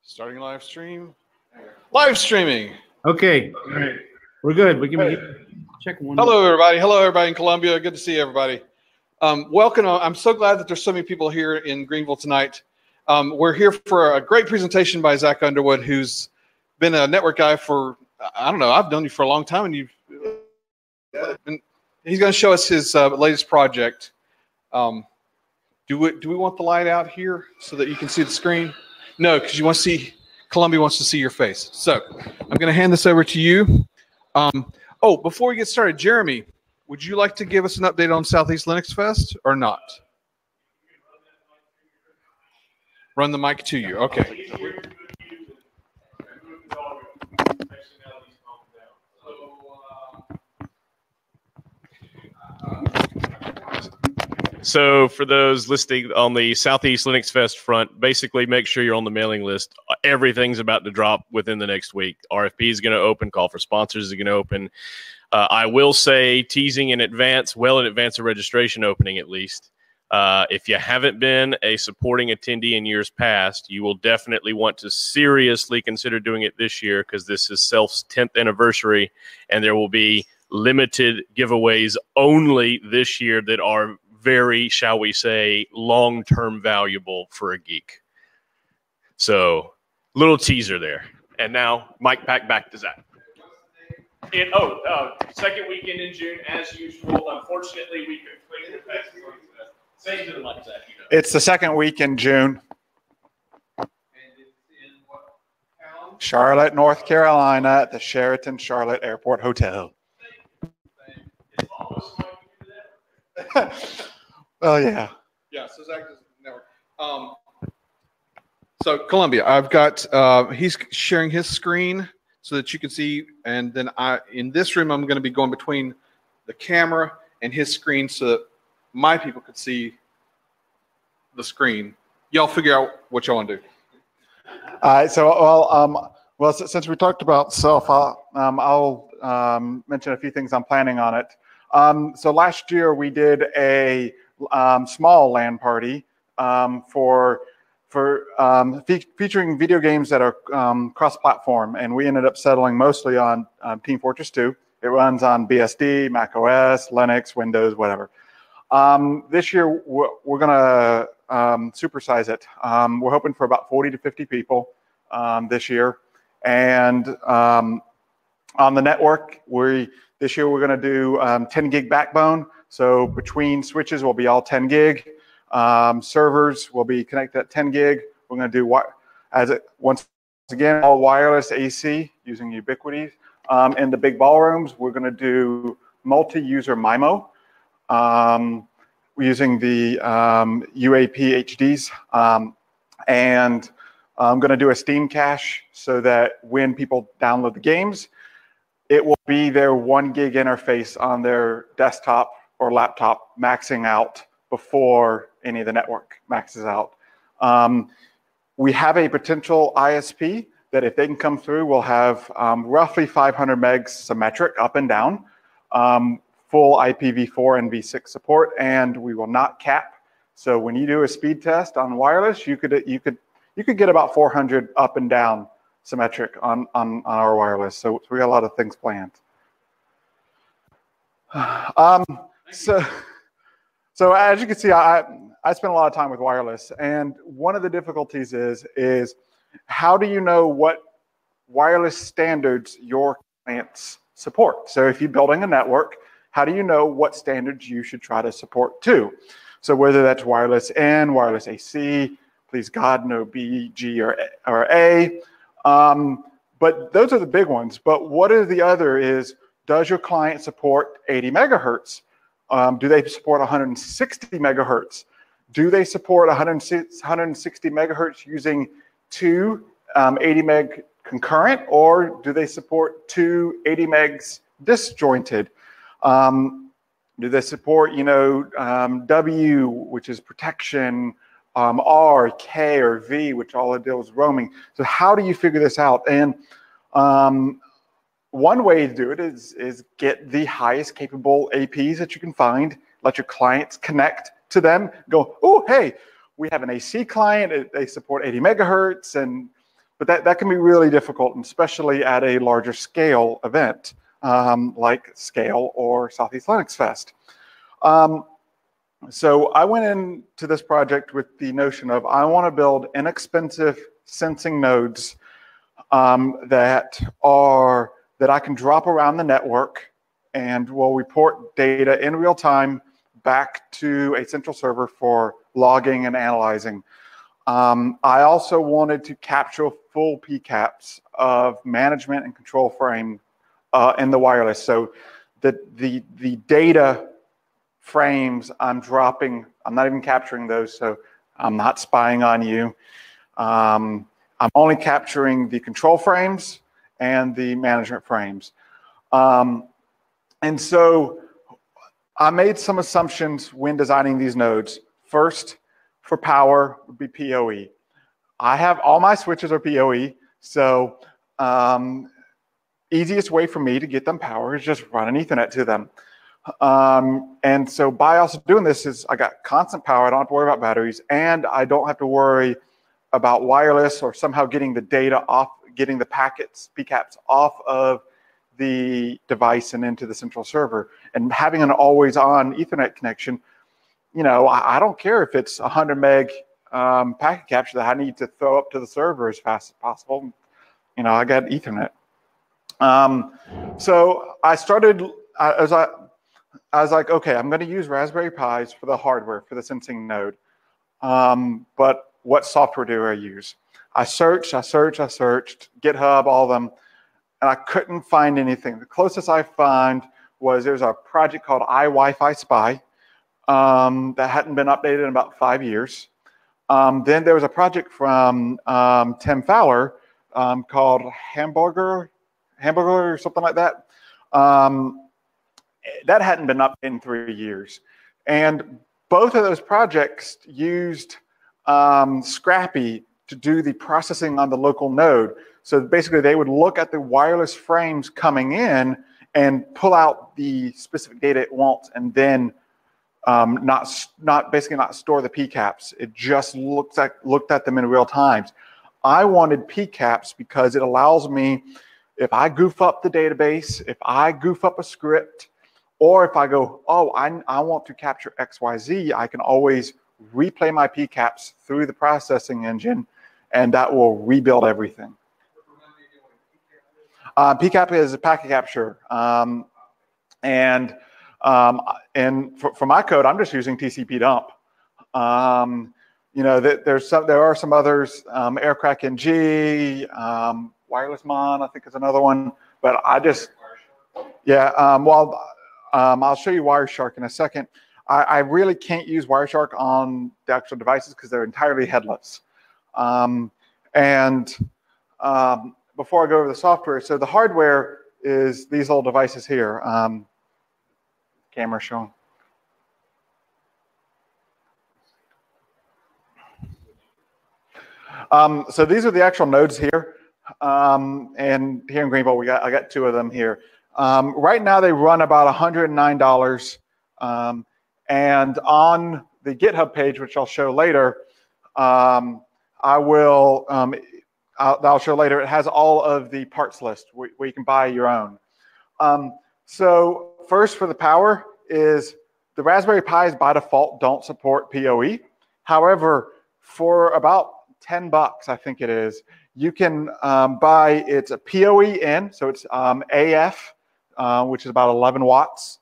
Starting live stream. Live streaming. Okay. All right. We're good. We can check one. Hello, everybody. Hello, everybody in Columbia. Good to see everybody. Welcome. I'm so glad that there's so many people here in Greenville tonight. We're here for a great presentation by Zach Underwood, who's been a network guy for, I don't know, I've known you for a long time, and he's going to show us his latest project. Do we want the light out here so that you can see the screen? No, because you want to see, Columbia wants to see your face. So I'm going to hand this over to you. Before we get started, Jeremy, would you like to give us an update on Southeast Linux Fest or not? Run the mic to you. Okay. So for those listening on the Southeast Linux Fest front, basically make sure you're on the mailing list. Everything's about to drop within the next week. RFP is going to open. Call for sponsors is going to open. I will say teasing in advance, well in advance of registration opening at least. If you haven't been a supporting attendee in years past, you will definitely want to seriously consider doing it this year because this is Self's 10th anniversary, and there will be limited giveaways only this year that are very, shall we say, long-term valuable for a geek. So, little teaser there. And now, Mike, back to Zach. Second weekend in June, as usual. Unfortunately, we couldn't play the Say to the mic, Zach. You know. It's the second week in June. And it's in what town? Charlotte, North Carolina, at the Sheraton Charlotte Airport Hotel. It's almost like you do that. Well, yeah. Yeah, so Zach does network. So Columbia, I've got, he's sharing his screen so that you can see, and then in this room, I'm going to be going between the camera and his screen so that my people could see the screen. Y'all figure out what y'all want to do. All right. So, since we talked about Self, I'll mention a few things I'm planning on it. So last year we did a small LAN party featuring video games that are cross-platform, and we ended up settling mostly on Team Fortress 2. It runs on BSD, Mac OS, Linux, Windows, whatever. This year we're going to supersize it. We're hoping for about 40 to 50 people this year, and on the network, this year we're going to do 10 gig backbone. So between switches will be all 10 gig. Servers will be connected at 10 gig. We're going to do once again all wireless AC using Ubiquiti. In the big ballrooms, we're going to do multi-user MIMO using the UAP HDs. And I'm going to do a Steam cache so that when people download the games, it will be their 1 gig interface on their desktop or laptop maxing out before any of the network maxes out. We have a potential ISP that if they can come through, we'll have roughly 500 megs symmetric up and down, full IPv4 and v6 support, and we will not cap. So when you do a speed test on wireless, you could get about 400 up and down symmetric on our wireless. So we got a lot of things planned. So as you can see, I spend a lot of time with wireless, and one of the difficulties is how do you know what wireless standards your clients support? So if you're building a network, how do you know what standards you should try to support too? So whether that's wireless N, wireless AC, please God, no B, G, or A. But those are the big ones. But what are the other is, does your client support 80 megahertz? Do they support 160 megahertz? Do they support 160 megahertz using two 80 meg concurrent, or do they support two 80 megs disjointed? Do they support, W, which is protection, R, K, or V, which all it deals with roaming? So how do you figure this out? And one way to do it is get the highest capable APs that you can find, let your clients connect to them, go, oh, hey, we have an AC client, they support 80 megahertz, and but that can be really difficult, and especially at a larger scale event like Scale or Southeast Linux Fest. So I went into this project with the notion of I want to build inexpensive sensing nodes that I can drop around the network and will report data in real time back to a central server for logging and analyzing. I also wanted to capture full PCAPs of management and control frame in the wireless. So the data frames I'm dropping, I'm not even capturing those, so I'm not spying on you. I'm only capturing the control frames and the management frames. And so I made some assumptions when designing these nodes. First, for power would be PoE. I have all my switches are PoE, so easiest way for me to get them power is just run an Ethernet to them. And so by also doing this is I got constant power, I don't have to worry about batteries, and I don't have to worry about wireless or somehow getting the data off, getting the packets, PCAPs off of the device and into the central server. And having an always on Ethernet connection, you know, I don't care if it's 100 meg packet capture that I need to throw up to the server as fast as possible. You know, I got Ethernet. So I started, I was like, okay, I'm going to use Raspberry Pis for the hardware, for the sensing node. But what software do I use? I searched, GitHub, all of them, and I couldn't find anything. The closest I found was there's a project called iWi-Fi Spy that hadn't been updated in about 5 years. Then there was a project from Tim Fowler called Hamburger or something like that. That hadn't been updated in 3 years. And both of those projects used Scrappy to do the processing on the local node. So basically they would look at the wireless frames coming in and pull out the specific data it wants, and then not store the PCAPs. It just looked at them in real time. I wanted PCAPs because it allows me, if I goof up the database, if I goof up a script, or if I go, oh, I want to capture XYZ, I can always replay my PCAPs through the processing engine, and that will rebuild everything. PCAP is a packet capture, and for my code, I'm just using TCP dump. You know, there are some others, Aircrack NG, Wireless Mon, I think is another one, but I just, yeah. I'll show you Wireshark in a second. I really can't use Wireshark on the actual devices because they're entirely headless. Before I go over the software, so the hardware is these little devices here. Camera showing. So these are the actual nodes here. And here in Greenville, I got 2 of them here. Right now they run about $109. And on the GitHub page, which I'll show later, I'll show later, it has all of the parts list where you can buy your own. So first for the power is the Raspberry Pis by default don't support PoE. However, for about $10, I think it is, you can buy, it's a PoE in, so it's AF, which is about 11 watts.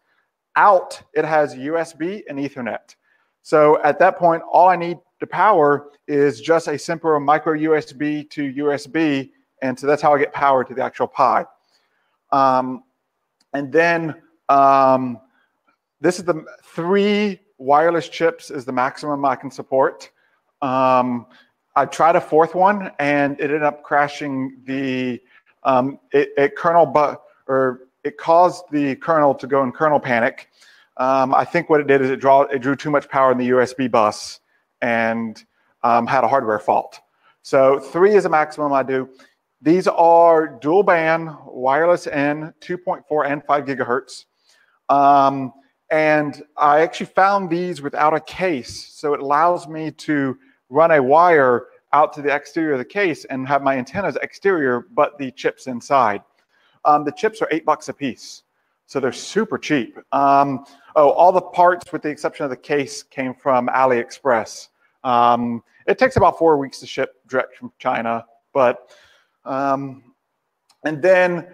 Out, it has USB and Ethernet. So at that point, all I need to power is just a simple micro USB to USB, and so that's how I get power to the actual Pi. And then this is the 3 wireless chips is the maximum I can support. I tried a 4th one, and it ended up crashing the it caused the kernel to go in kernel panic. I think what it did is it drew too much power in the USB bus and had a hardware fault. So 3 is a maximum I do. These are dual band wireless in 2.4 and 5 gigahertz. And I actually found these without a case. So it allows me to run a wire out to the exterior of the case and have my antennas exterior, but the chips inside. The chips are $8 a piece, so they're super cheap. All the parts, with the exception of the case, came from AliExpress. It takes about 4 weeks to ship direct from China, but and then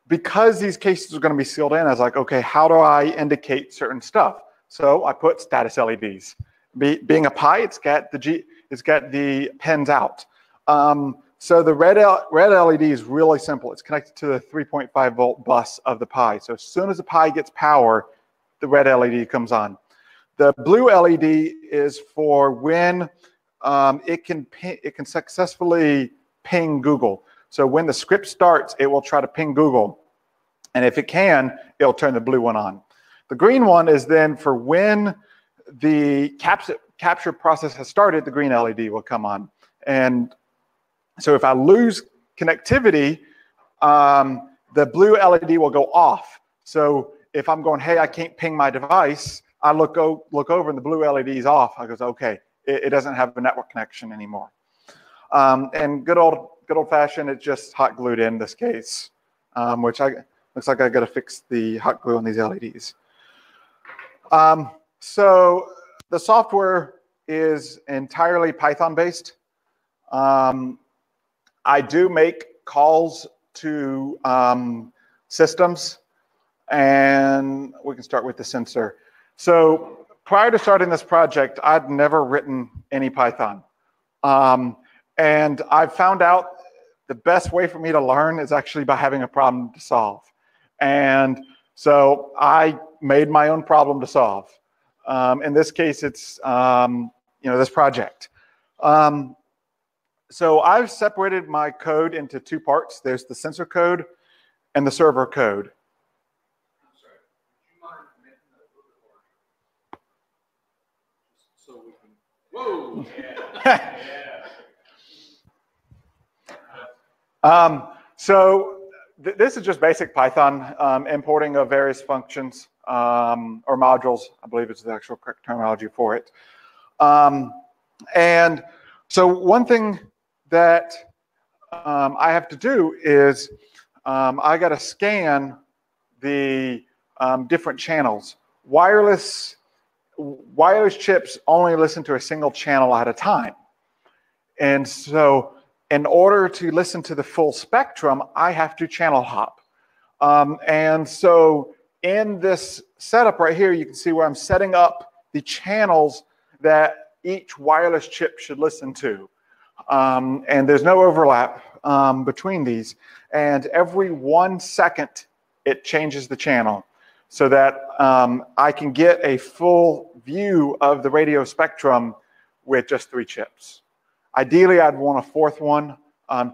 because these cases are going to be sealed in, I was like, okay, how do I indicate certain stuff? So I put status LEDs. Being a Pi, it's got the pins out. So the red LED is really simple. It's connected to the 3.5 volt bus of the Pi. So as soon as the Pi gets power, the red LED comes on. The blue LED is for when it can successfully ping Google. So when the script starts, it will try to ping Google. And if it can, it'll turn the blue one on. The green one is then for when the capture process has started, the green LED will come on. And so if I lose connectivity, the blue LED will go off. So if I'm going, hey, I can't ping my device, I look over and the blue LED is off. I goes, okay, it doesn't have a network connection anymore. And good old fashioned, it's just hot glued in this case, which looks like I got to fix the hot glue on these LEDs. So the software is entirely Python based. I do make calls to systems, and we can start with the sensor. So prior to starting this project, I'd never written any Python. And I found out the best way for me to learn is actually by having a problem to solve. And so I made my own problem to solve. In this case, it's this project. So I've separated my code into two parts. There's the sensor code and the server code. I'm sorry. Would you mind making that a little bit larger? So we can. Whoa! Yeah. This is just basic Python importing of various functions or modules. I believe it's the actual correct terminology for it. And so one thing that I have to do is I got to scan the different channels. Wireless chips only listen to a single channel at a time. And so in order to listen to the full spectrum, I have to channel hop. And so in this setup right here, you can see where I'm setting up the channels that each wireless chip should listen to. And there's no overlap between these. And every 1 second, it changes the channel so that I can get a full view of the radio spectrum with just 3 chips. Ideally, I'd want a fourth one,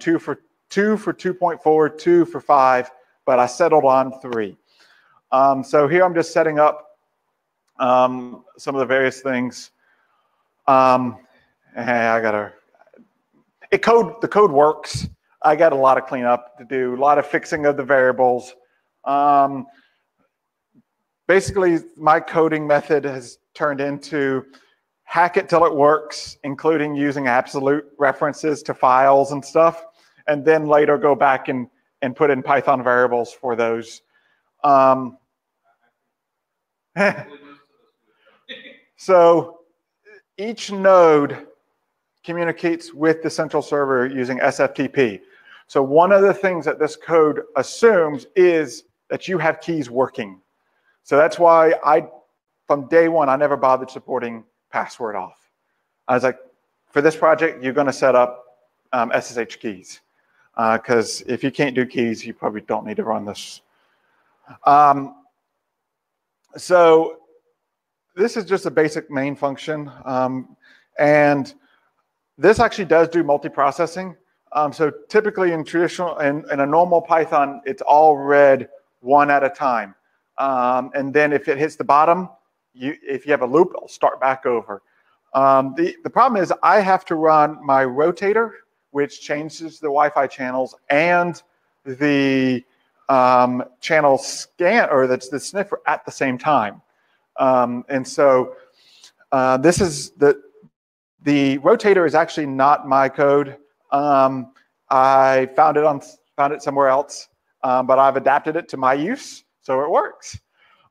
2 for 2.4, 2 for 5, but I settled on 3. So here I'm just setting up some of the various things. The code works. I got a lot of cleanup to do, a lot of fixing of the variables. Basically, my coding method has turned into hack it till it works, including using absolute references to files and stuff, and then later go back and put in Python variables for those. So each node communicates with the central server using SFTP. So one of the things that this code assumes is that you have keys working. So that's why from day one, I never bothered supporting password off. I was like, for this project, you're going to set up SSH keys. Because if you can't do keys, you probably don't need to run this. So this is just a basic main function. And this actually does do multiprocessing. So typically in a normal Python, it's all read one at a time. And then if it hits the bottom, if you have a loop, it'll start back over. The problem is I have to run my rotator, which changes the Wi-Fi channels, and the channel scan, or the sniffer at the same time. And so this is the The rotator is actually not my code. I found it somewhere else, but I've adapted it to my use, so it works.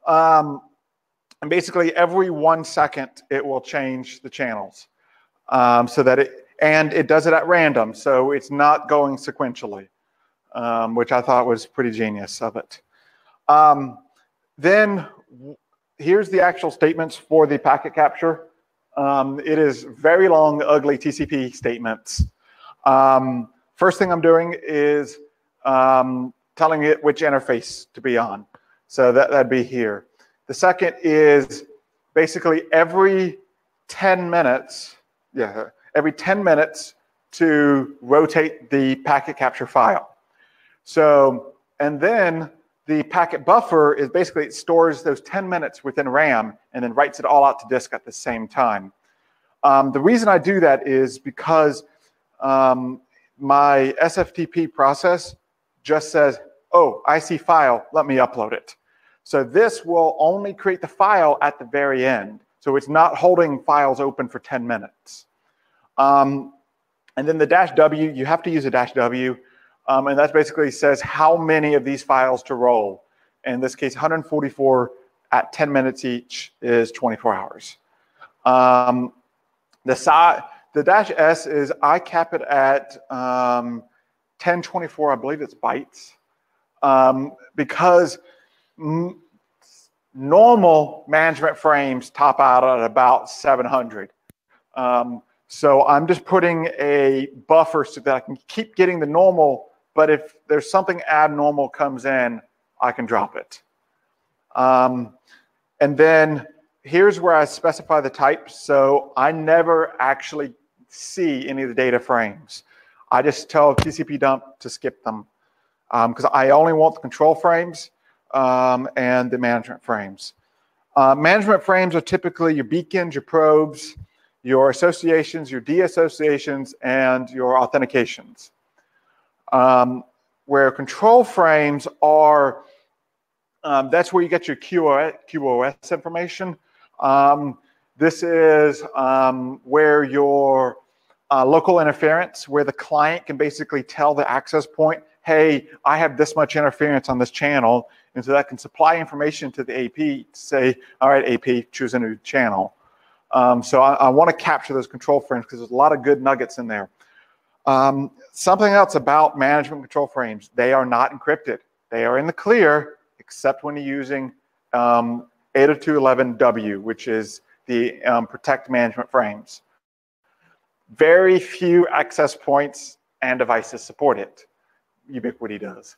And basically, every 1 second, it will change the channels, so that it does it at random, so it's not going sequentially, which I thought was pretty genius of it. Then here's the actual statements for the packet capture. It is very long, ugly TCP statements. First thing I'm doing is telling it which interface to be on. So that'd be here. The second is basically every 10 minutes, every 10 minutes to rotate the packet capture file. So, and then the packet buffer is basically, it stores those 10 minutes within RAM and then writes it all out to disk at the same time. The reason I do that is because my SFTP process just says, oh, I see file, let me upload it. So this will only create the file at the very end. So it's not holding files open for 10 minutes. And then the -W, you have to use a -W. And that basically says how many of these files to roll. In this case, 144 at 10 minutes each is 24 hours. The -S is I cap it at 1024, I believe it's bytes, because normal management frames top out at about 700. So I'm just putting a buffer so that I can keep getting the normal, but if there's something abnormal comes in, I can drop it. And then here's where I specify the type. So I never actually see any of the data frames. I just tell TCP dump to skip them because I only want the control frames and the management frames. Management frames are typically your beacons, your probes, your associations, your deassociations, and your authentications. Where control frames are, that's where you get your QoS information. This is where your local interference, where the client can basically tell the access point, hey, I have this much interference on this channel, and so that can supply information to the AP to say, all right, AP, choose a new channel. So I want to capture those control frames because there's a lot of good nuggets in there. Something else about management control frames, they are not encrypted. They are in the clear, except when you're using 802.11w, which is the protect management frames. Very few access points and devices support it. Ubiquiti does.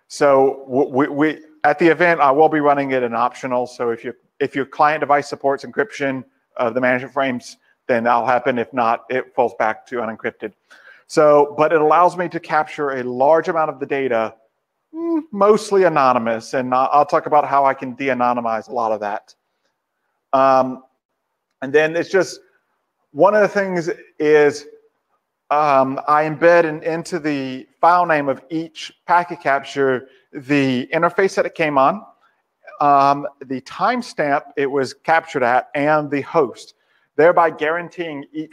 So we at the event, I will be running it in optional. So if your client device supports encryption of the management frames, then that'll happen. If not, it falls back to unencrypted. So, but it allows me to capture a large amount of the data, mostly anonymous, and I'll talk about how I can de-anonymize a lot of that. And then it's just, one of the things is I embed into the file name of each packet capture the interface that it came on, the timestamp it was captured at, and the host, thereby guaranteeing each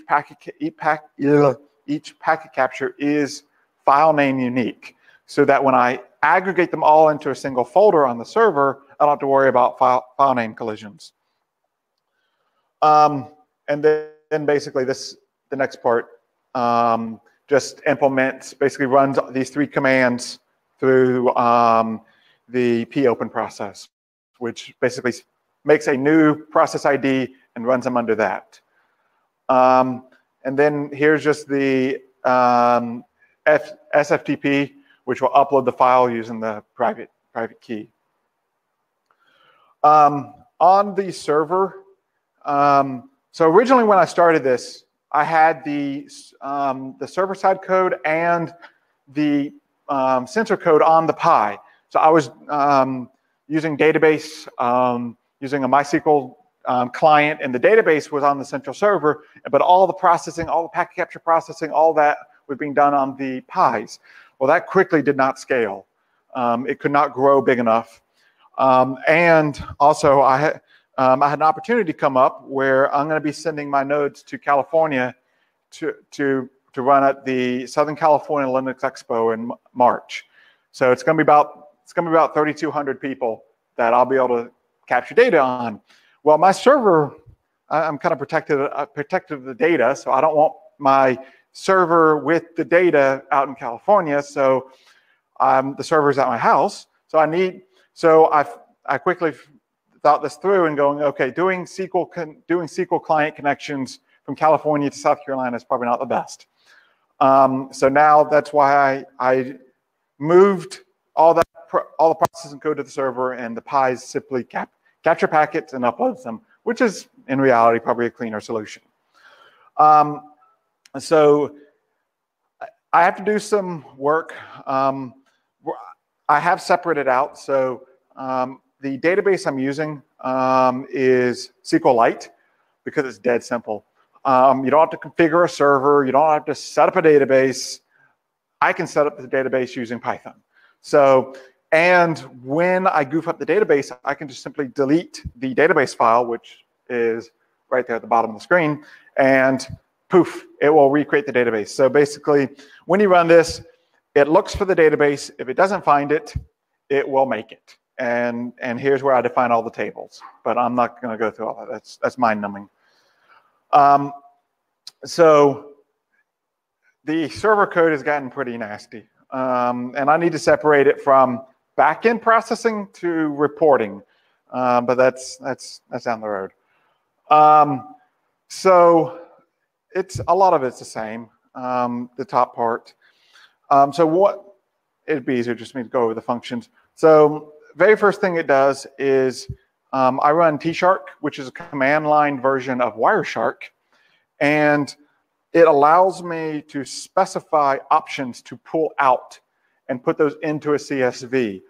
packet capture is file name unique, so that when I aggregate them all into a single folder on the server, I don't have to worry about file name collisions. And then basically the next part just implements, basically runs these 3 commands through the popen process, which basically makes a new process ID and runs them under that. And then here's just the SFTP, which will upload the file using the private key. On the server, so originally when I started this, I had the server-side code and the sensor code on the Pi. So I was using database, using a MySQL client, and the database was on the central server, but all the processing, all the packet capture processing, all that was being done on the Pis. Well, that quickly did not scale. It could not grow big enough. And also, I had an opportunity come up where I'm going to be sending my nodes to California to run at the Southern California Linux Expo in March. So it's going to be about 3,200 people that I'll be able to capture data on. Well, my server, I'm kind of protective of the data, so I don't want my server with the data out in California. So the server's at my house. So I quickly thought this through and going, okay, doing SQL client connections from California to South Carolina is probably not the best. So now that's why I moved all the processing code to the server, and the pies simply capture packets and uploads them, which is in reality probably a cleaner solution. So I have to do some work. I have separated out. So the database I'm using is SQLite because it's dead simple. You don't have to configure a server. You don't have to set up a database. I can set up the database using Python. So, and when I goof up the database, I can just simply delete the database file, which is right there at the bottom of the screen, and poof, it will recreate the database. So basically, when you run this, it looks for the database. If it doesn't find it, it will make it. And here's where I define all the tables. But I'm not going to go through all that. That's mind-numbing. So the server code has gotten pretty nasty. And I need to separate it from back-end processing to reporting. But that's down the road. So a lot of it's the same, the top part. So it'd be easier just for me to go over the functions. So very first thing it does is I run Tshark, which is a command line version of Wireshark. And it allows me to specify options to pull out and put those into a CSV.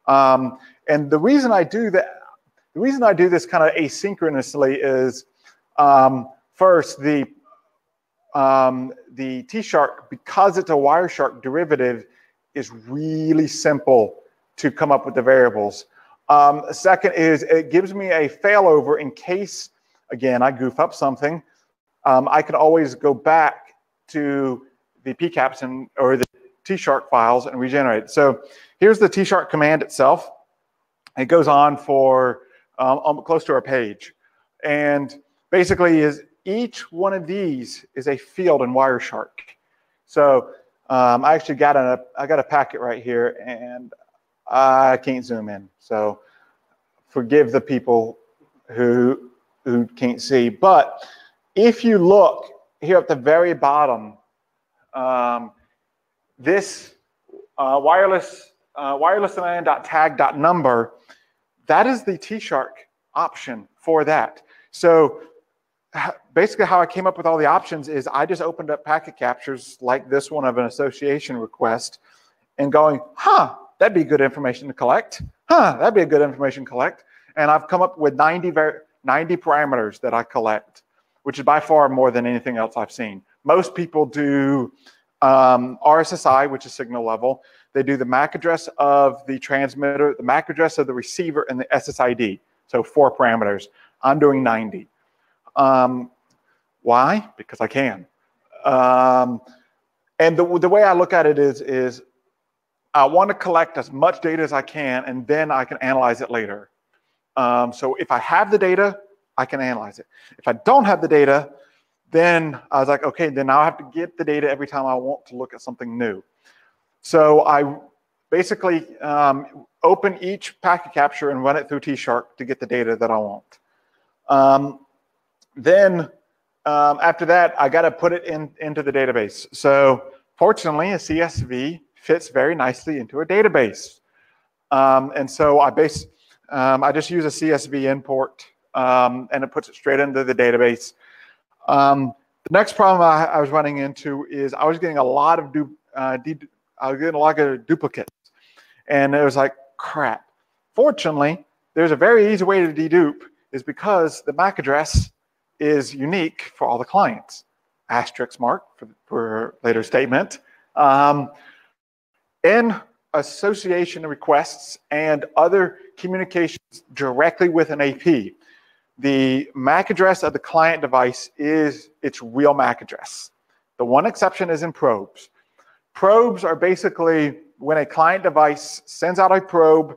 And the reason I do that, the reason I do this kind of asynchronously is first, the Tshark, because it's a Wireshark derivative, is really simple to come up with the variables. Second is it gives me a failover in case, again, I goof up something. I can always go back to the PCAPs or the Tshark files and regenerate. So here's the Tshark command itself. It goes on for close to our page. And basically each one of these is a field in Wireshark. So I actually got a packet right here, and I can't zoom in. So forgive the people who can't see. But if you look here at the very bottom, this wireless.tag.number, that is the Tshark option for that. So basically how I came up with all the options is I just opened up packet captures like this one of an association request and going, that'd be good information to collect. That'd be a good information to collect. And I've come up with 90 parameters that I collect, which is by far more than anything else I've seen. Most people do RSSI, which is signal level. They do the MAC address of the transmitter, the MAC address of the receiver, and the SSID. So 4 parameters. I'm doing 90. Why? Because I can. And the way I look at it is I want to collect as much data as I can, and then I can analyze it later. So if I have the data, I can analyze it. If I don't have the data, then I was like, okay, then I'll have to get the data every time I want to look at something new. So I basically open each packet capture and run it through Tshark to get the data that I want. Then after that, I got to put it into the database. So fortunately, a CSV fits very nicely into a database. And so I just use a CSV import, and it puts it straight into the database. The next problem I was running into is I was getting a lot of duplicates, and it was like, crap. Fortunately, there's a very easy way to dedupe, is because the MAC address is unique for all the clients. Asterisk mark for later statement. In association requests and other communications directly with an AP, the MAC address of the client device is its real MAC address. The one exception is in probes. Probes are basically when a client device sends out a probe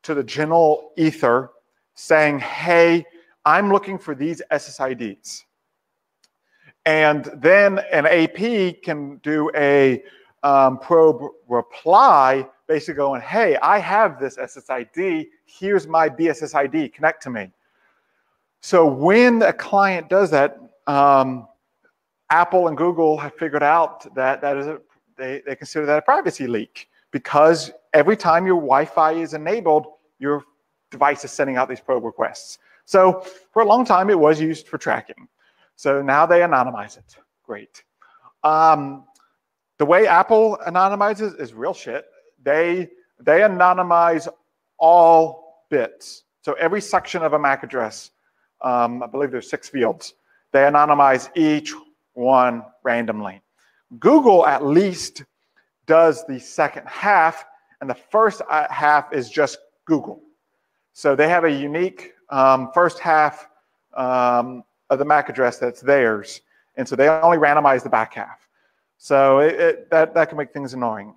to the general ether saying, hey, I'm looking for these SSIDs. And then an AP can do a probe reply, basically going, hey, I have this SSID. Here's my BSSID. Connect to me. So when a client does that, Apple and Google have figured out that they consider that a privacy leak, because every time your Wi-Fi is enabled, your device is sending out these probe requests. So for a long time, it was used for tracking. So now they anonymize it. Great. The way Apple anonymizes is real shit. They anonymize all bits. So every section of a MAC address, I believe there's 6 fields, they anonymize each one randomly. Google at least does the second half, and the first half is just Google. So they have a unique first half of the MAC address that's theirs, and so they only randomize the back half. So that can make things annoying.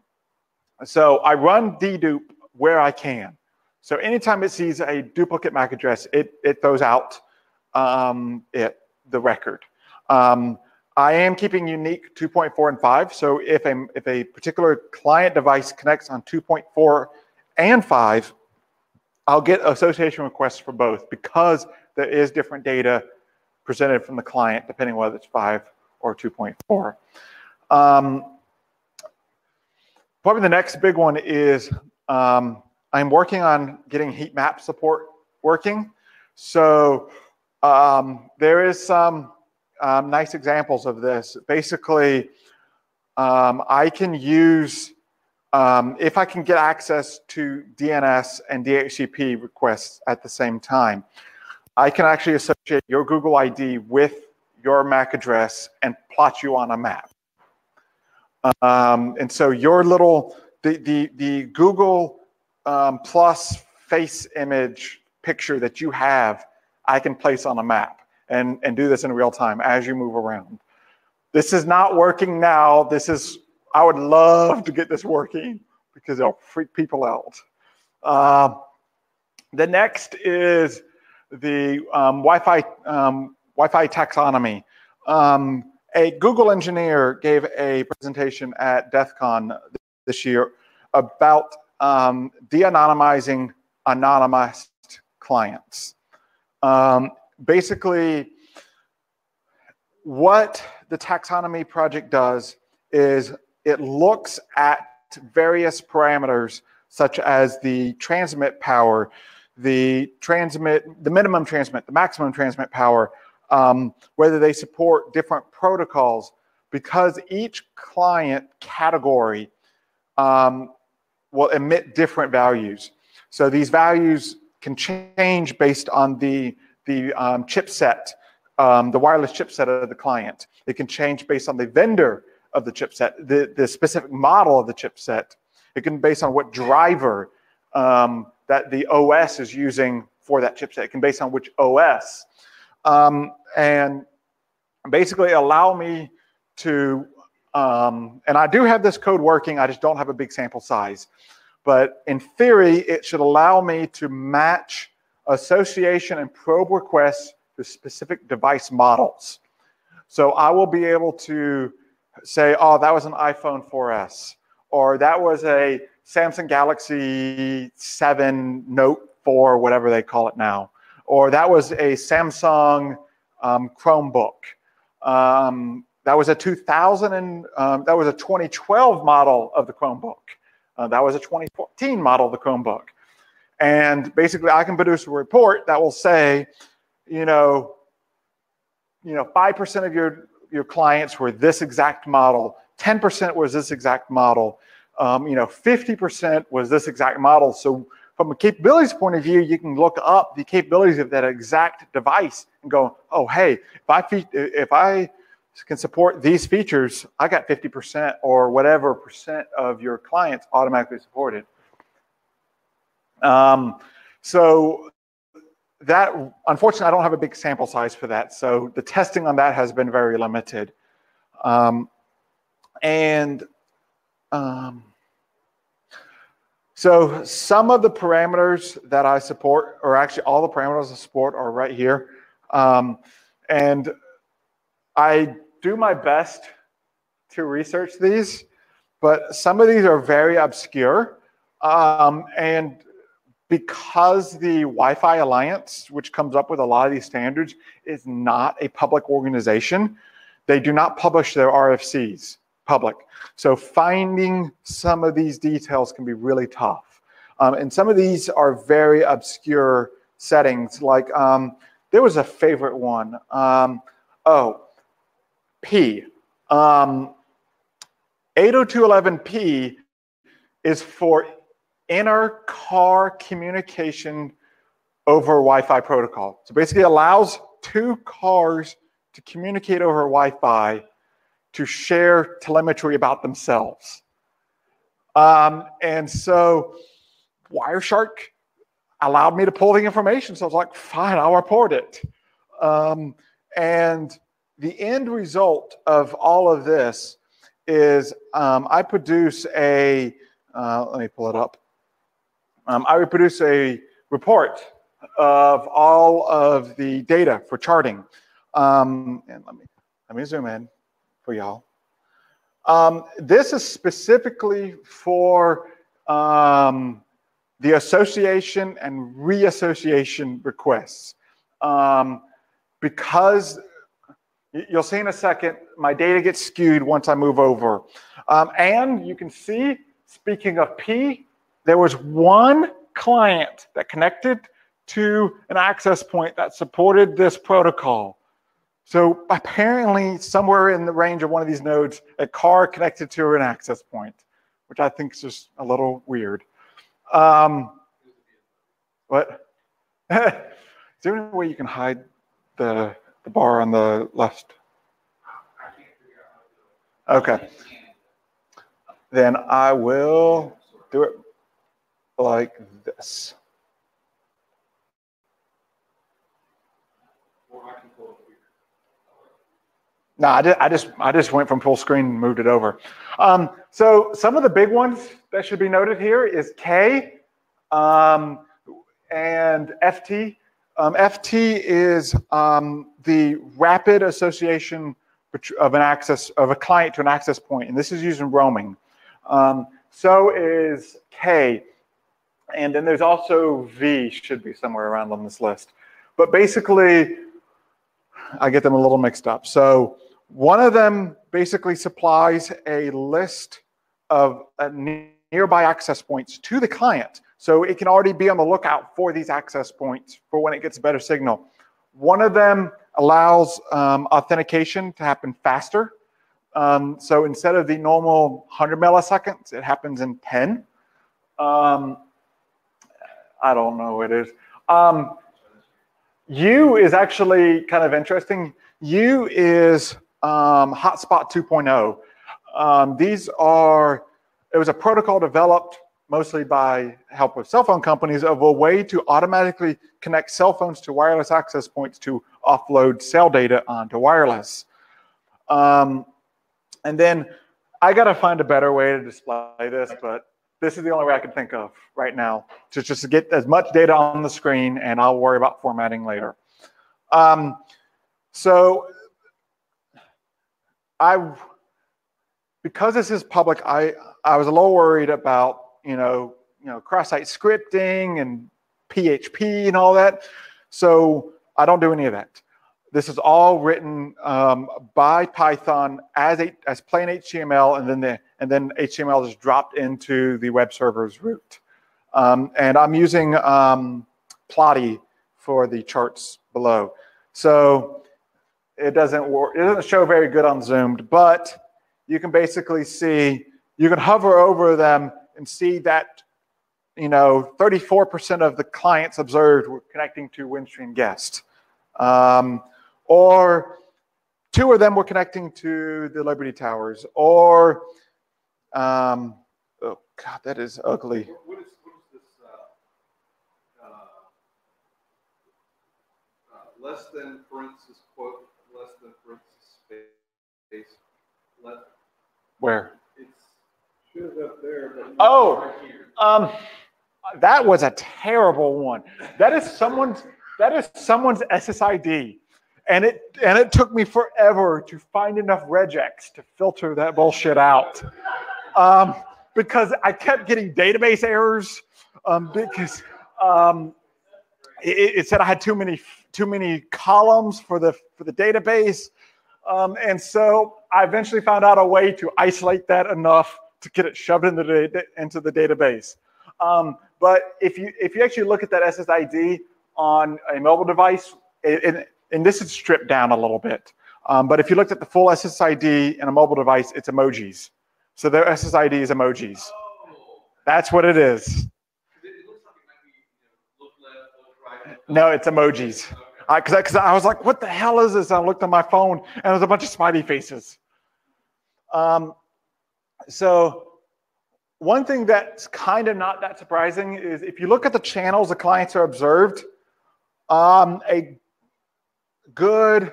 So I run dedupe where I can. So anytime it sees a duplicate MAC address, it throws out the record. I am keeping unique 2.4 and 5. So if a particular client device connects on 2.4 and 5, I'll get association requests for both, because there is different data presented from the client depending whether it's 5 or 2.4. Probably the next big one is I'm working on getting heat map support working. So there is some nice examples of this. Basically, I can use, if I can get access to DNS and DHCP requests at the same time, I can actually associate your Google ID with your MAC address and plot you on a map. And so your little, the Google plus face image picture that you have, I can place on a map and do this in real time as you move around. This is not working now. I would love to get this working because it'll freak people out. The next is the Wi-Fi taxonomy. A Google engineer gave a presentation at DEF CON this year about de-anonymizing anonymized clients. Basically, what the taxonomy project does is it looks at various parameters such as the transmit power, the minimum transmit, the maximum transmit power, whether they support different protocols, because each client category will emit different values. So these values can change based on the chipset, the wireless chipset of the client. It can change based on the vendor of the chipset, the specific model of the chipset. It can be based on what driver that the OS is using for that chipset. It can be based on which OS. And basically allow me to, and I do have this code working, I just don't have a big sample size. But in theory, it should allow me to match association and probe requests to specific device models. So I will be able to say, oh, that was an iPhone 4S, or that was a Samsung Galaxy 7 Note 4, whatever they call it now, or that was a Samsung Chromebook. That was a 2012 model of the Chromebook. That was a 2014 model of the Chromebook. And basically, I can produce a report that will say, 5% of your clients were this exact model, 10% was this exact model, 50% was this exact model. So from a capabilities point of view, you can look up the capabilities of that exact device and go, oh, hey, if I can support these features, I got 50% or whatever percent of your clients automatically supported. So that, unfortunately, I don't have a big sample size for that. So the testing on that has been very limited. So some of the parameters that I support, or actually all the parameters I support, are right here. And I do my best to research these, but some of these are very obscure. And because the Wi-Fi Alliance, which comes up with a lot of these standards, is not a public organization, they do not publish their RFCs public. So finding some of these details can be really tough. And some of these are very obscure settings. Like there was a favorite one. P. 802.11p is for inter-car communication over Wi-Fi protocol. So basically allows two cars to communicate over Wi-Fi to share telemetry about themselves. And so Wireshark allowed me to pull the information. So I was like, fine, I'll report it. And the end result of all of this is I produce a, let me pull it up. I would produce a report of all of the data for charting. And let me zoom in for y'all. This is specifically for the association and reassociation requests. Because you'll see in a second, my data gets skewed once I move over. And you can see, speaking of P, there was one client that connected to an access point that supported this protocol. So apparently somewhere in the range of one of these nodes, a car connected to an access point, which I think is just a little weird. What? Is there any way you can hide the bar on the left? Okay. Then I will do it like this. No, I just went from full screen and moved it over. So some of the big ones that should be noted here is K and FT. FT is the rapid association of a client to an access point, and this is used in roaming. So is K, and then there's also V, should be somewhere around on this list. But basically, I get them a little mixed up. So one of them basically supplies a list of nearby access points to the client. So it can already be on the lookout for these access points for when it gets a better signal. One of them allows authentication to happen faster. So instead of the normal 100 milliseconds, it happens in 10. I don't know what it is. U is actually kind of interesting. U is Hotspot 2.0. It was a protocol developed mostly by help with cell phone companies of a way to automatically connect cell phones to wireless access points to offload cell data onto wireless. And then I got to find a better way to display this, but this is the only way I can think of right now to just get as much data on the screen, and I'll worry about formatting later. So because this is public, I was a little worried about cross-site scripting and PHP and all that. So I don't do any of that. This is all written by Python as plain HTML, and then HTML is dropped into the web server's root. And I'm using Plotly for the charts below. So it doesn't show very good on Zoomed, but you can basically see, you can hover over them and see that 34% of the clients observed were connecting to Windstream Guest. Or 2 of them were connecting to the Liberty Towers. Or, oh God, that is ugly. less than parenthesis quote, less than parenthesis space, left. Where? It's shows up there, but Oh, right here. that was a terrible one. That is someone's SSID. And it took me forever to find enough regex to filter that bullshit out. Because I kept getting database errors because it said I had too many columns for the database. And so I eventually found out a way to isolate that enough to get it shoved into the database. But if you actually look at that SSID on a mobile device, and this is stripped down a little bit, but if you looked at the full SSID in a mobile device, it's emojis. So their SSID is emojis. That's what it is. It looks like it might be look left, look right. No, it's emojis. Because I was like, what the hell is this? I looked on my phone, and there was a bunch of smiley faces. So one thing that's kind of not that surprising is if you look at the channels the clients are observed, a good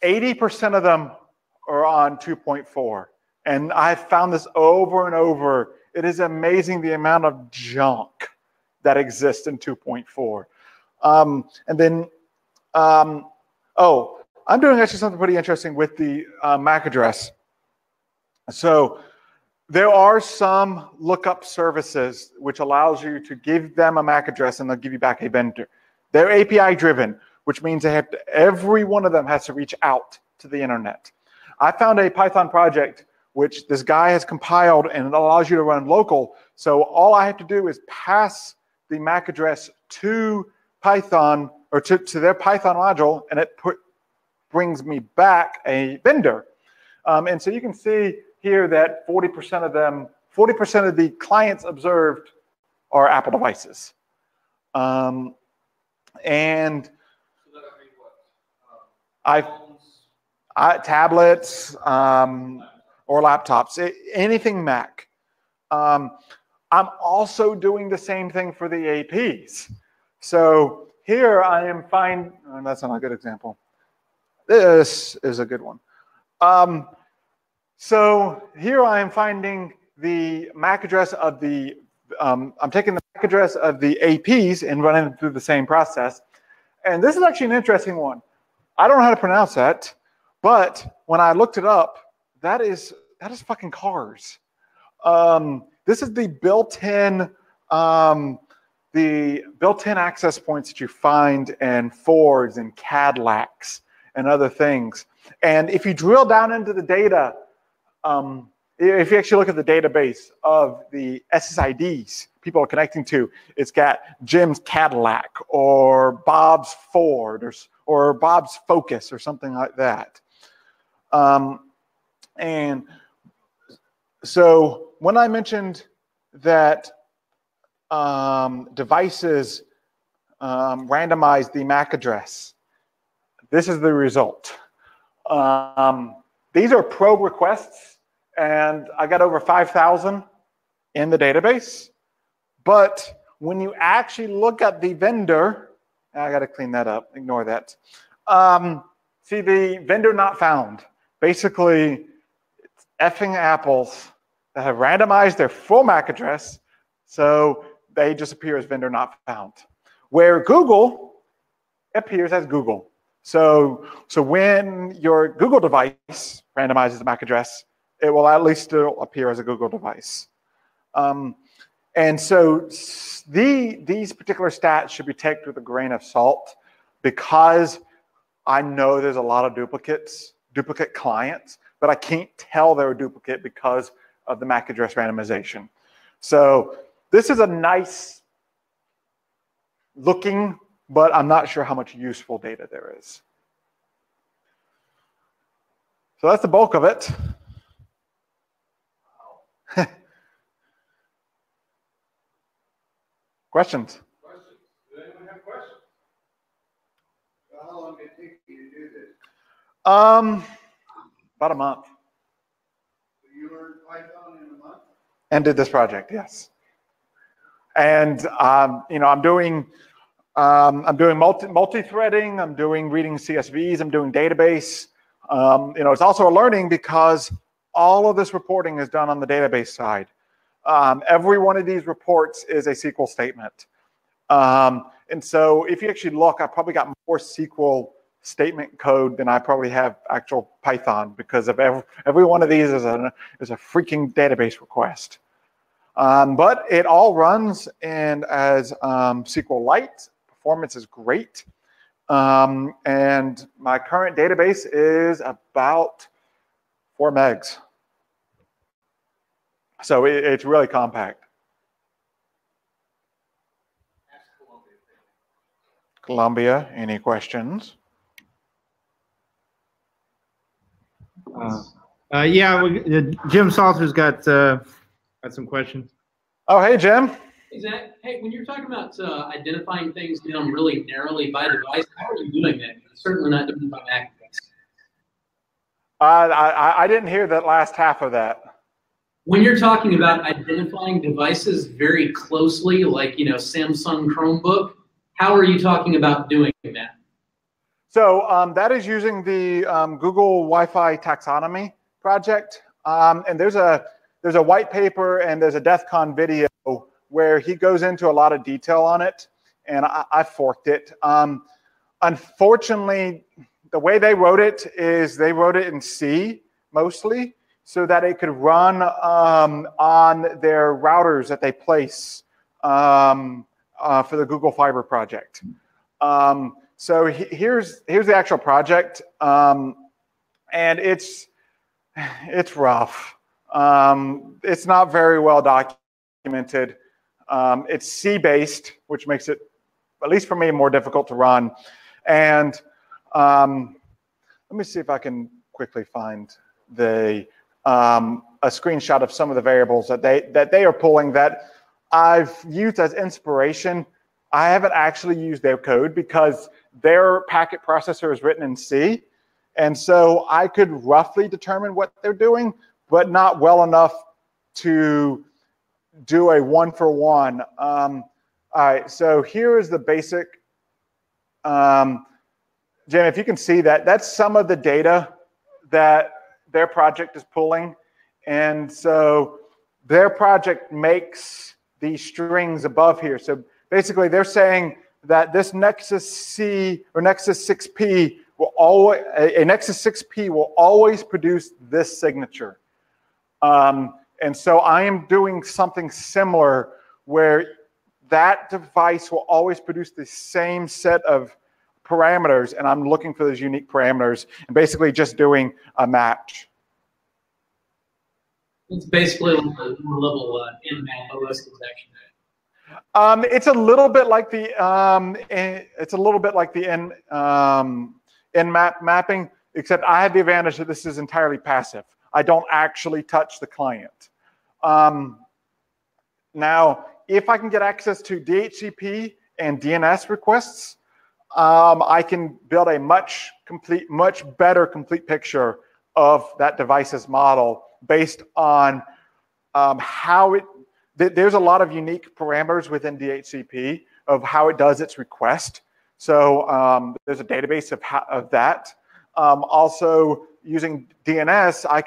80% of them are on 2.4. And I've found this over and over. It is amazing the amount of junk that exists in 2.4. And then, I'm doing actually something pretty interesting with the MAC address. So there are some lookup services which allows you to give them a MAC address and they'll give you back a vendor. They're API driven, which means every one of them has to reach out to the internet. I found a Python project which this guy has compiled and it allows you to run local. So all I have to do is pass the MAC address to Python or to their Python module, and it brings me back a vendor. And so you can see here that 40% of the clients observed are Apple devices. And So that would be what? tablets or laptops, anything Mac. I'm also doing the same thing for the APs. So here I am finding, that's not a good example. This is a good one. So here I am finding the MAC address of the, I'm taking the MAC address of the APs and running them through the same process. And this is actually an interesting one. I don't know how to pronounce that, but when I looked it up, that is fucking cars. This is the built-in access points that you find in Fords and Cadillacs and other things. And if you drill down into the data, if you actually look at the database of the SSIDs people are connecting to, it's got Jim's Cadillac or Bob's Ford or Bob's Focus or something like that. And so when I mentioned that devices randomize the MAC address, this is the result. These are probe requests, and I got over 5,000 in the database. But when you actually look at the vendor, I got to clean that up, ignore that. See the vendor not found. Basically, it's effing Apples that have randomized their full MAC address, so they just appear as vendor not found. Where Google appears as Google. So when your Google device randomizes the MAC address, it will at least still appear as a Google device. And so these particular stats should be taken with a grain of salt because I know there's a lot of duplicate clients, but I can't tell they're a duplicate because of the MAC address randomization. So this is a nice looking, but I'm not sure how much useful data there is. So that's the bulk of it. Questions? Do anyone have questions? How long did it take you to do this? About a month. So you learned Python in a month? And did this project, yes. And I'm doing I'm doing multi-threading. I'm doing reading CSVs. I'm doing database. It's also a learning because all of this reporting is done on the database side. Every one of these reports is a SQL statement. And so if you actually look, I probably got more SQL statement code than I probably have actual Python, because of every one of these is a freaking database request. But it all runs in as SQLite. Performance is great. And my current database is about 4 megs. So it's really compact. Columbia, any questions? Yeah, Jim Salter's got some questions. Oh, hey, Jim. Hey, Zach. Hey, when you're talking about identifying things down really narrowly by device, how are you doing that? You're certainly not doing it by MAC device. I didn't hear that last half of that. When you're talking about identifying devices very closely, like, Samsung Chromebook, how are you talking about doing that? So that is using the Google Wi-Fi taxonomy project. And there's a white paper and there's a DEF CON video where he goes into a lot of detail on it, and I forked it. Unfortunately, the way they wrote it is they wrote it in C mostly, so that it could run on their routers that they place for the Google Fiber project. So here's the actual project, and it's rough. It's not very well documented. It's C-based, which makes it, at least for me, more difficult to run. And let me see if I can quickly find a screenshot of some of the variables that they are pulling that I've used as inspiration. I haven't actually used their code because their packet processor is written in C. And so I could roughly determine what they're doing, but not well enough to do a one-for-one. All right, so here is the basic. Jim, if you can see that, that's some of the data that their project is pulling. And so their project makes these strings above here. So basically they're saying that this Nexus C or Nexus 6P will always, a Nexus 6P will always produce this signature. And so I am doing something similar where that device will always produce the same set of parameters, and I'm looking for those unique parameters and basically just doing a match. It's basically like a level Nmap OS detection. It's a little bit like the Nmap mapping, except I have the advantage that this is entirely passive. I don't actually touch the client. Now, if I can get access to DHCP and DNS requests, I can build a much better complete picture of that device's model based on how it. There's a lot of unique parameters within DHCP of how it does its request. So there's a database of that. Also, using DNS, I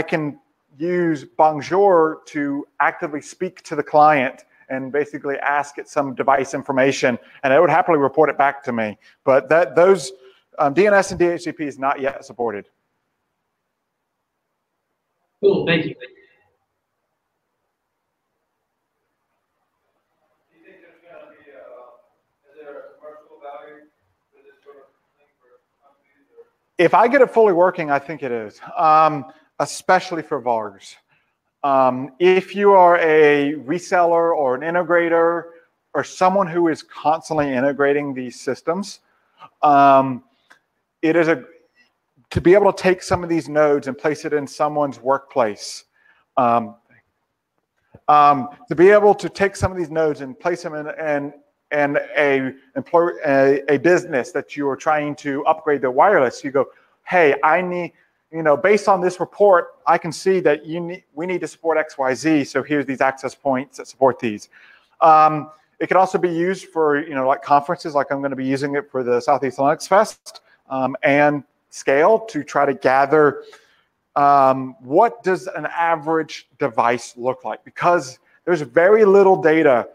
can use Bonjour to actively speak to the client and basically ask it some device information, and it would happily report it back to me. But those DNS and DHCP is not yet supported. Cool, thank you. Do you think there's going to be is there a commercial value for this sort of thing for companies? If I get it fully working, I think it is, especially for VARs. If you are a reseller or an integrator or someone who is constantly integrating these systems, it is to be able to take some of these nodes and place it in someone's workplace. To be able to take some of these nodes and place them in a business that you are trying to upgrade their wireless, you go, hey, I need, based on this report, I can see that we need to support XYZ, so here's these access points that support these. It could also be used for, like conferences, like I'm going to be using it for the Southeast Linux Fest, and Scale to try to gather what does an average device look like? Because there's very little data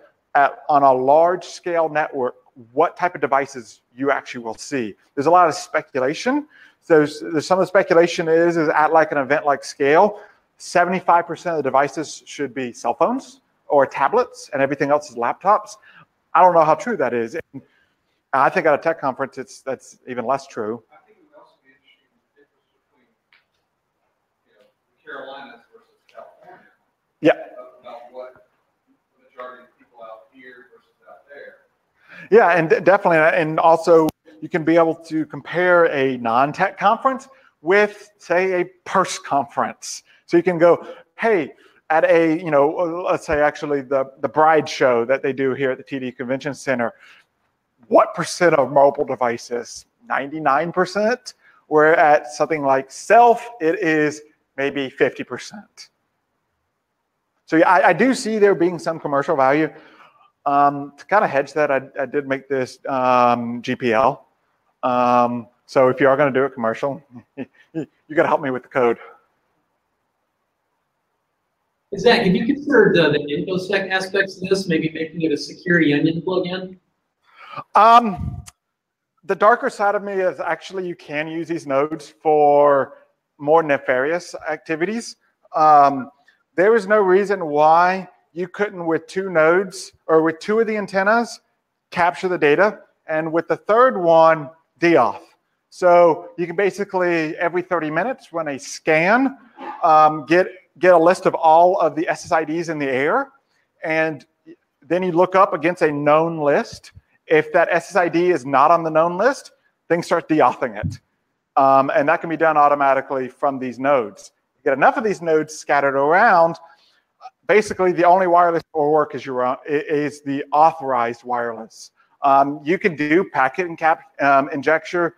on a large scale network, what type of devices you actually will see. There's a lot of speculation. There's some of the speculation is at like an event like Scale, 75% of the devices should be cell phones or tablets, and everything else is laptops. I don't know how true that is. And I think at a tech conference, that's even less true. I think it would also be interesting the difference between, the Carolinas versus California. Yeah. About what the majority of people out here versus out there. Yeah, and definitely, and also you can be able to compare a non-tech conference with, say, a PERS conference. So you can go, hey, at a, let's say actually the Bride show that they do here at the TD Convention Center, what percent of mobile devices? 99%. Where at something like Self, it is maybe 50%. So yeah, I do see there being some commercial value. To kind of hedge that, I did make this GPL. So if you are going to do it commercial, you got to help me with the code. Zach, have you considered the InfoSec aspects of this, maybe making it a security onion plugin? The darker side of me is actually you can use these nodes for more nefarious activities. There is no reason why you couldn't, with two nodes or with two of the antennas, capture the data, and with the third one, deauth. So you can basically every 30 minutes run a scan, get a list of all of the SSIDs in the air, and then you look up against a known list. If that SSID is not on the known list, then start deauthing it. And that can be done automatically from these nodes. You get enough of these nodes scattered around, basically the only wireless that will work is the authorized wireless. You can do packet injecture.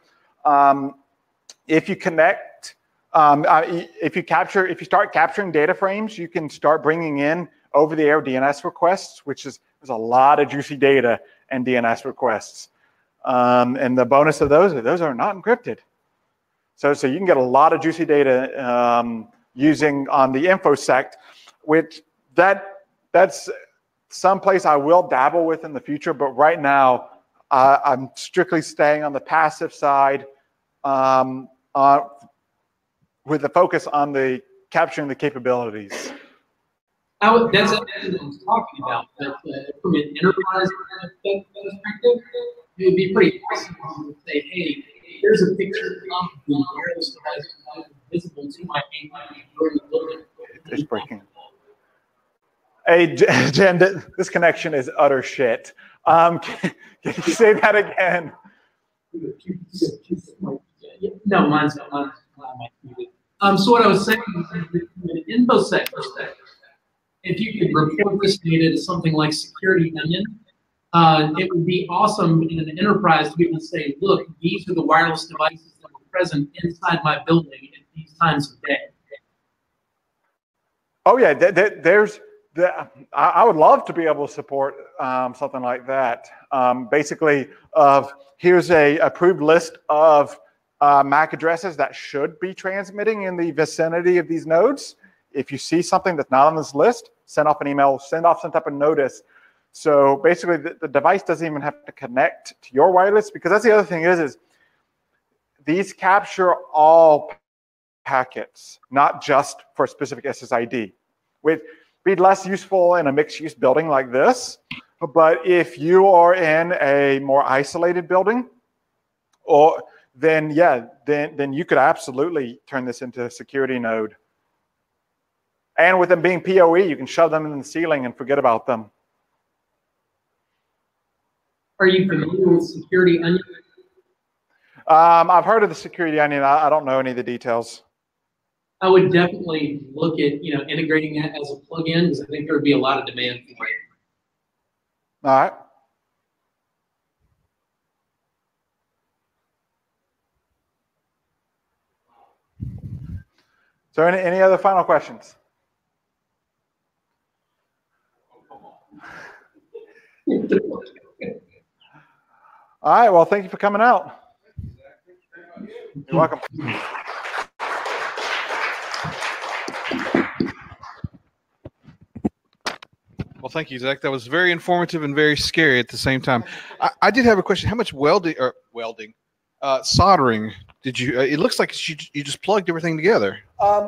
If you connect, if you start capturing data frames, you can start bringing in over-the-air DNS requests, which is there's a lot of juicy data and DNS requests. And the bonus of those are not encrypted. So you can get a lot of juicy data using on the InfoSec, which that's someplace I will dabble with in the future. But right now, I'm strictly staying on the passive side with the focus on the capturing the capabilities. That's what I was talking about. But from an enterprise perspective, it would be pretty awesome to say, hey, here's a picture of the wireless device visible to my API during the building. It's breaking. Hey, Jen, this connection is utter shit. Can you say that again? No, mine's not muted. So what I was saying is from an InfoSec perspective, if you could report this data to something like Security Onion, it would be awesome in an enterprise to be able to say, look, these are the wireless devices that were present inside my building at these times of day. Oh yeah, I would love to be able to support something like that. Basically, here's a approved list of MAC addresses that should be transmitting in the vicinity of these nodes. If you see something that's not on this list, send off an email, send off some type of notice. So basically, the device doesn't even have to connect to your wireless, because that's the other thing is these capture all packets, not just for a specific SSID. Would be less useful in a mixed-use building like this, but if you are in a more isolated building, then you could absolutely turn this into a security node. And with them being PoE, you can shove them in the ceiling and forget about them. Are you familiar with Security Onion? I've heard of the Security Onion. I don't know any of the details. I would definitely look at integrating that as a plugin, because I think there would be a lot of demand for it. All right. So any other final questions? All right. Well, thank you for coming out. You're welcome. Well, thank you, Zach. That was very informative and very scary at the same time. I did have a question. How much soldering did you? It looks like you just plugged everything together.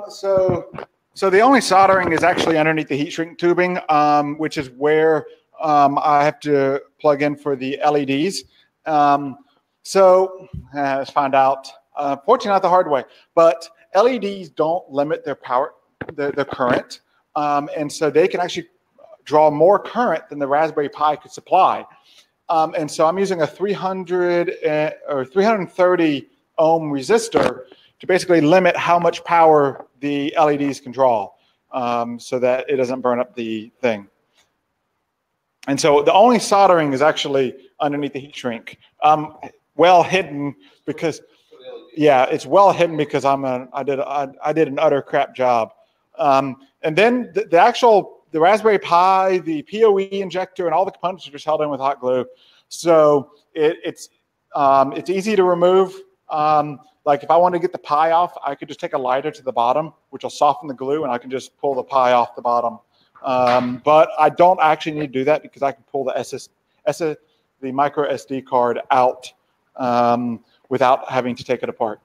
So the only soldering is actually underneath the heat shrink tubing, which is where I have to plug in for the LEDs. Let's find out. Fortunately, not the hard way, but LEDs don't limit their power, the current, and so they can actually draw more current than the Raspberry Pi could supply. And so I'm using a 300 or 330 ohm resistor to basically limit how much power the LEDs can draw, so that it doesn't burn up the thing. And so the only soldering is actually underneath the heat shrink, well hidden because, yeah, it's well hidden because I did an utter crap job. And then the Raspberry Pi, the PoE injector, and all the components are just held in with hot glue. So it's easy to remove. Like if I want to get the Pi off, I could just take a lighter to the bottom, which will soften the glue, and I can just pull the Pi off the bottom. But I don't actually need to do that because I can pull the micro SD card out without having to take it apart.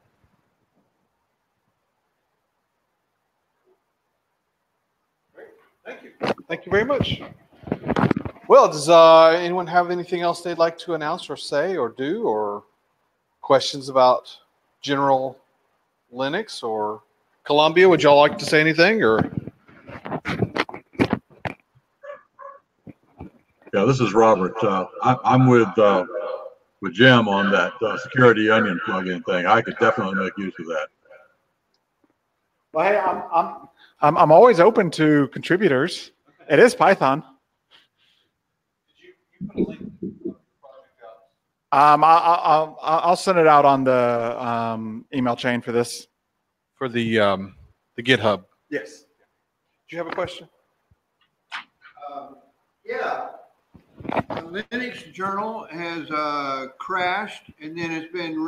Thank you. Thank you very much. Well, does anyone have anything else they'd like to announce or say or do, or questions about general Linux or Columbia? Would y'all like to say anything? Or yeah, this is Robert. I'm with Jim on that Security Onion plugin thing. I could definitely make use of that. Well, hey, I'm always open to contributors. It is Python. I'll send it out on the email chain for this. For the GitHub. Yes. Do you have a question? Yeah. The Linux journal has crashed, and then it's been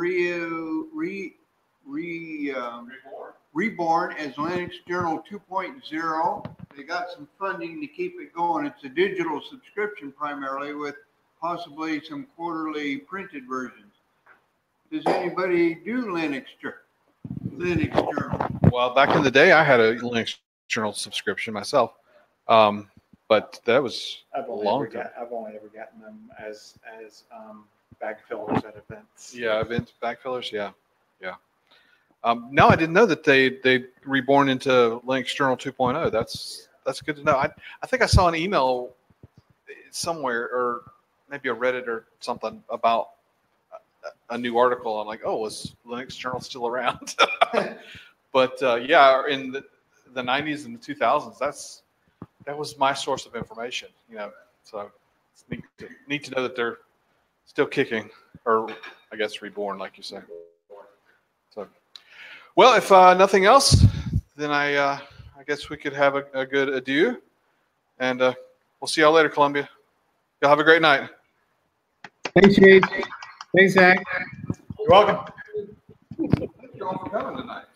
reborn as Linux Journal 2.0. They got some funding to keep it going. It's a digital subscription primarily, with possibly some quarterly printed versions. Does anybody do Linux Journal? Well, back in the day, I had a Linux Journal subscription myself, but that was a long time. I've only ever gotten them as bag fillers at events. Yeah, event bag fillers. Yeah. No, I didn't know that they reborn into Linux Journal 2.0. That's good to know. I think I saw an email somewhere, or maybe a Reddit or something, about a new article. I'm like, oh, was Linux Journal still around? But yeah, in the 90s and the 2000s, that was my source of information. So it's neat to know that they're still kicking, or I guess reborn, like you say. So. Well, if nothing else, then I guess we could have a good adieu, and we'll see y'all later, Columbia. Y'all have a great night. Thanks, Jade. Thanks, Zach. You're welcome. Thank you all for coming tonight.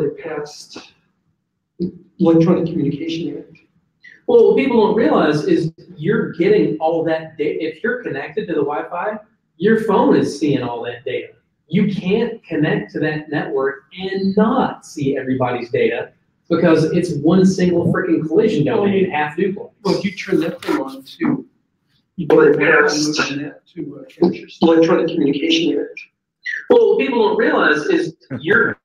it passed Electronic Communication Act. Well, what people don't realize is you're getting all that data. If you're connected to the Wi-Fi, your phone is seeing all that data. You can't connect to that network and not see everybody's data because it's one single freaking collision domain, half duplex. Well, if you turn that thing on too, you Well, it turn that passed on that to capture Electronic Communication Act. Well, what people don't realize is you're